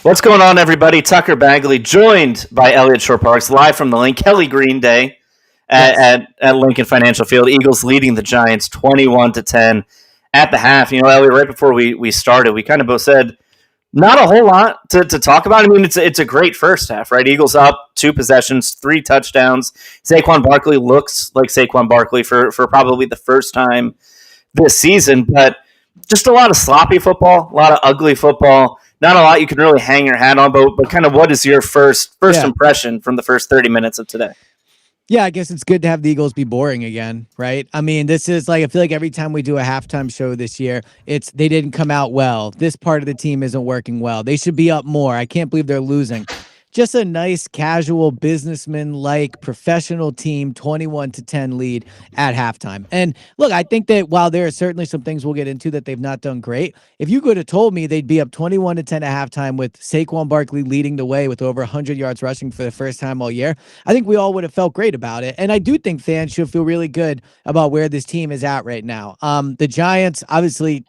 What's going on, everybody? Tucker Bagley, joined by Eliot Shorr-Parks, live from the Linc. Kelly Green Day Yes. at Lincoln Financial Field. Eagles leading the Giants 21-10 at the half. You know, Eliot, right before we started, we kind of both said not a whole lot to talk about. I mean, it's a great first half, right? Eagles up 2 possessions, 3 touchdowns. Saquon Barkley looks like Saquon Barkley for probably the first time this season, but just a lot of sloppy football, a lot of ugly football. Not a lot you can really hang your hat on, but kind of what is your first Yeah. impression from the first 30 minutes of today? Yeah, I guess it's good to have the Eagles be boring again, right? I mean, this is like, I feel like every time we do a halftime show this year, it's they didn't come out well. This part of the team isn't working well. They should be up more. I can't believe they're losing. Just a nice, casual, businessman-like, professional team, 21-10 lead at halftime. And look, I think that while there are certainly some things we'll get into that they've not done great, if you could have told me they'd be up 21-10 at halftime with Saquon Barkley leading the way with over 100 yards rushing for the first time all year, I think we all would have felt great about it. And I do think fans should feel really good about where this team is at right now. The Giants, obviously,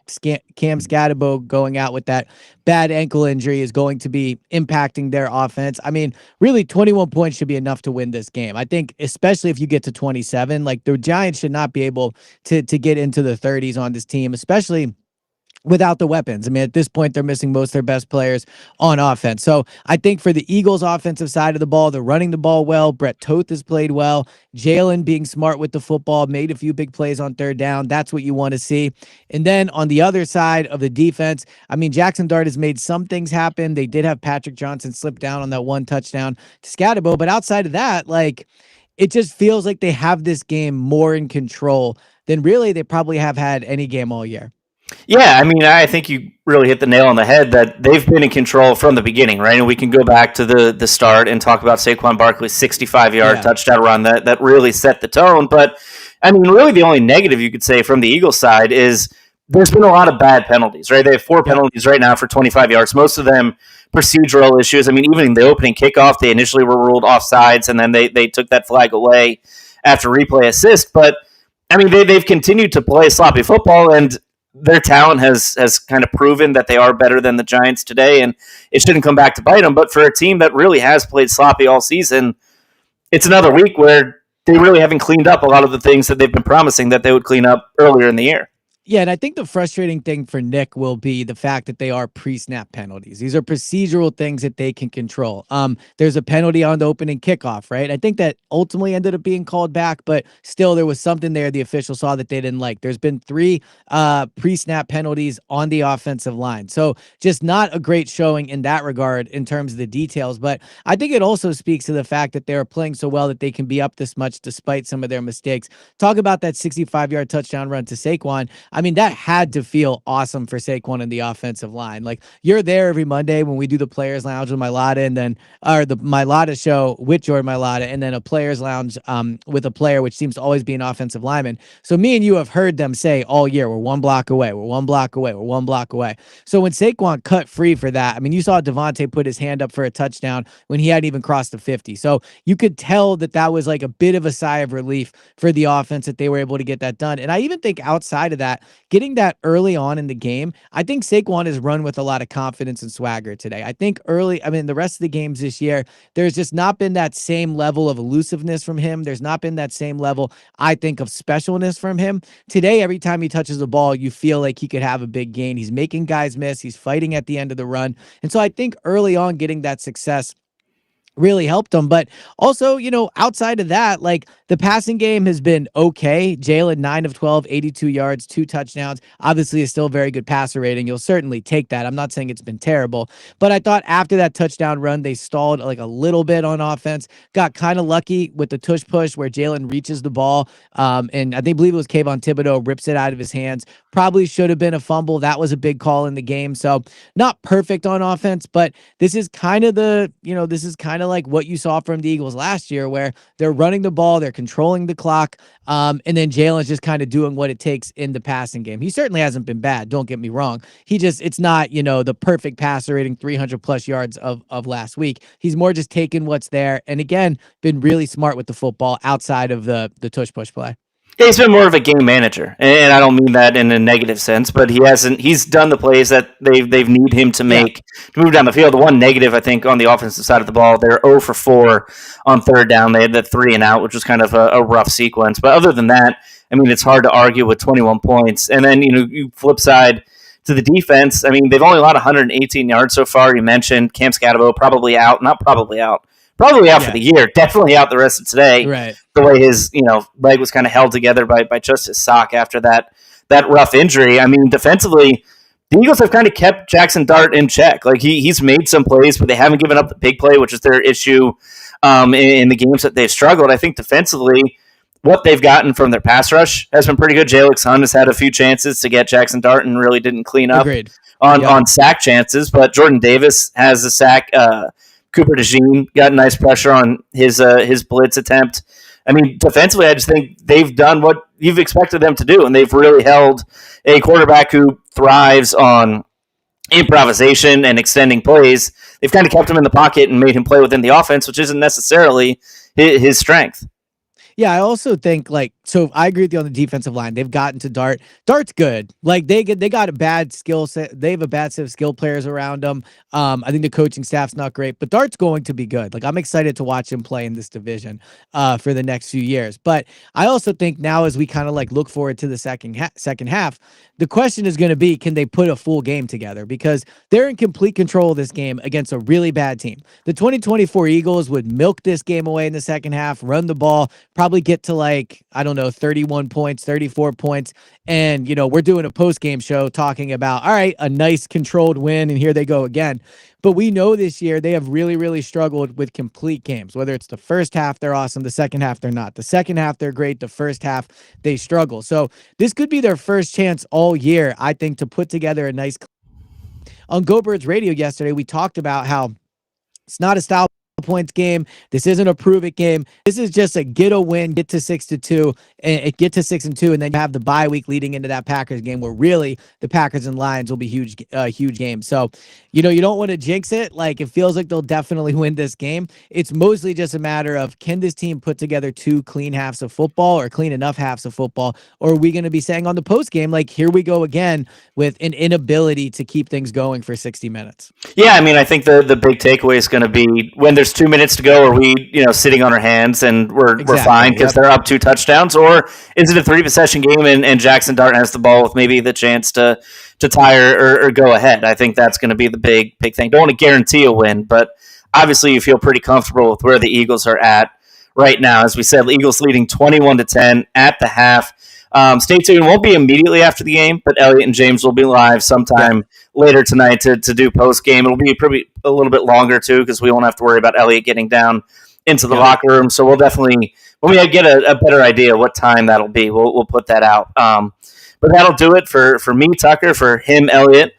Cam Scatterbo going out with that bad ankle injury is going to be impacting their offense. I mean, really 21 points should be enough to win this game. I think especially if you get to 27, like the Giants should not be able to get into the 30s on this team, especially without the weapons. I mean, at this point, they're missing most of their best players on offense. So I think for the Eagles' offensive side of the ball, they're running the ball well. Brett Toth has played well. Jalen being smart with the football, made a few big plays on third down. That's what you want to see. And then on the other side of the defense, I mean, Jackson Dart has made some things happen. They did have Patrick Johnson slip down on that one touchdown to Scatterbo. But outside of that, like, it just feels like they have this game more in control than really they probably have had any game all year. Yeah, I mean, I think you really hit the nail on the head that they've been in control from the beginning, right? And we can go back to the start and talk about Saquon Barkley's 65-yard touchdown run that really set the tone. But, I mean, really the only negative you could say from the Eagles side is there's been a lot of bad penalties, right? They have 4 penalties right now for 25 yards, most of them procedural issues. I mean, even in the opening kickoff, they initially were ruled offsides, and then they took that flag away after replay assist. But, I mean, they've continued to play sloppy football, and their talent has kind of proven that they are better than the Giants today, and it shouldn't come back to bite them. But for a team that really has played sloppy all season, it's another week where they really haven't cleaned up a lot of the things that they've been promising that they would clean up earlier in the year. Yeah, and I think the frustrating thing for Nick will be the fact that they are pre-snap penalties. These are procedural things that they can control. There's a penalty on the opening kickoff, right? I think that ultimately ended up being called back, but still there was something there the official saw that they didn't like. There's been 3 pre-snap penalties on the offensive line. So just not a great showing in that regard in terms of the details, but I think it also speaks to the fact that they're playing so well that they can be up this much despite some of their mistakes. Talk about that 65-yard touchdown run to Saquon. I mean, that had to feel awesome for Saquon and the offensive line. Like, you're there every Monday when we do the Players Lounge with Mailata, and then the Mailata show with Jordan Mailata, and then a Players Lounge with a player, which seems to always be an offensive lineman. So me and you have heard them say all year, we're 1 block away, we're 1 block away, we're 1 block away. So when Saquon cut free for that, I mean, you saw Devontae put his hand up for a touchdown when he hadn't even crossed the 50. So you could tell that that was like a bit of a sigh of relief for the offense that they were able to get that done. And I even think outside of that, getting that early on in the game, I think Saquon has run with a lot of confidence and swagger today. I think the rest of the games this year, there's just not been that same level of elusiveness from him. There's not been that same level, I think, of specialness from him. Today, every time he touches the ball, you feel like he could have a big gain. He's making guys miss. He's fighting at the end of the run. And so I think early on getting that success really helped them. But also, outside of that, like, the passing game has been okay. Jalen, 9 of 12, 82 yards, 2 touchdowns. Obviously, is still a very good passer rating. You'll certainly take that. I'm not saying it's been terrible, but I thought after that touchdown run, they stalled like a little bit on offense. Got kind of lucky with the tush push where Jalen reaches the ball, and I believe it was Kayvon Thibodeau rips it out of his hands. Probably should have been a fumble. That was a big call in the game. So not perfect on offense, but this is kind of like what you saw from the Eagles last year, where they're running the ball, they're controlling the clock, and then Jalen's just kind of doing what it takes in the passing game. He certainly hasn't been bad, don't get me wrong. It's not, the perfect passer rating, 300 plus yards of last week. He's more just taking what's there, and again, been really smart with the football outside of the tush push play. Yeah, he's been more of a game manager, and I don't mean that in a negative sense, but he's done the plays that they've need him to make to move down the field. The one negative, I think, on the offensive side of the ball, they're 0 for 4 on third down. They had the 3 and out, which was kind of a rough sequence. But other than that, I mean, it's hard to argue with 21 points. And then, you flip side to the defense. I mean, they've only allowed 118 yards so far. You mentioned Cam Scatabo probably out, not probably out. Probably out for the year. Definitely out the rest of today. Right. The way his leg was kind of held together by just his sock after that rough injury. I mean, defensively, the Eagles have kind of kept Jackson Dart in check. Like he's made some plays, but they haven't given up the big play, which is their issue in the games that they've struggled. I think defensively, what they've gotten from their pass rush has been pretty good. Jalen Hunt has had a few chances to get Jackson Dart and really didn't clean up on sack chances, but Jordan Davis has a sack. Cooper DeJean got nice pressure on his blitz attempt. I mean, defensively, I just think they've done what you've expected them to do, and they've really held a quarterback who thrives on improvisation and extending plays. They've kind of kept him in the pocket and made him play within the offense, which isn't necessarily his strength. Yeah, I also think so I agree with you on the defensive line. They've gotten to Dart. Dart's good. Like they got a bad skill set. They have a bad set of skill players around them. I think the coaching staff's not great, but Dart's going to be good. Like I'm excited to watch him play in this division for the next few years. But I also think now as we kind of look forward to the second half, the question is going to be, can they put a full game together? Because they're in complete control of this game against a really bad team. The 2024 Eagles would milk this game away in the second half, run the ball, probably get to 31 points, 34 points. And, we're doing a post-game show talking about, all right, a nice controlled win, and here they go again. But we know this year they have really, really struggled with complete games. Whether it's the first half, they're awesome. The second half, they're not. The second half, they're great. The first half, they struggle. So this could be their first chance all year, I think, to put together a nice... On Go Birds Radio yesterday, we talked about how it's not a style points game. This isn't a prove it game. This is just a get a win, get to 6-2, and get to 6-2, and then you have the bye week leading into that Packers game where really the Packers and Lions will be huge games. So, you don't want to jinx it. It feels like they'll definitely win this game. It's mostly just a matter of, can this team put together 2 clean halves of football or clean enough halves of football? Or are we going to be saying on the post game, here we go again with an inability to keep things going for 60 minutes? Yeah, I mean, I think the big takeaway is going to be when there's 2 minutes to go, are we, sitting on our hands and we're fine because they're up 2 touchdowns, or is it a 3-possession game and Jackson Dart has the ball with maybe the chance to tie or go ahead? I think that's going to be the big thing. Don't want to guarantee a win, but obviously you feel pretty comfortable with where the Eagles are at right now. As we said, the Eagles leading 21-10 at the half. Stay tuned. It won't be immediately after the game, but Elliot and James will be live sometime later tonight to do post game. It'll be probably a little bit longer too, because we won't have to worry about Elliot getting down into the locker room. So we'll definitely, when we get a better idea what time that'll be, we'll put that out. But that'll do it for me, Tucker, for him, Elliot.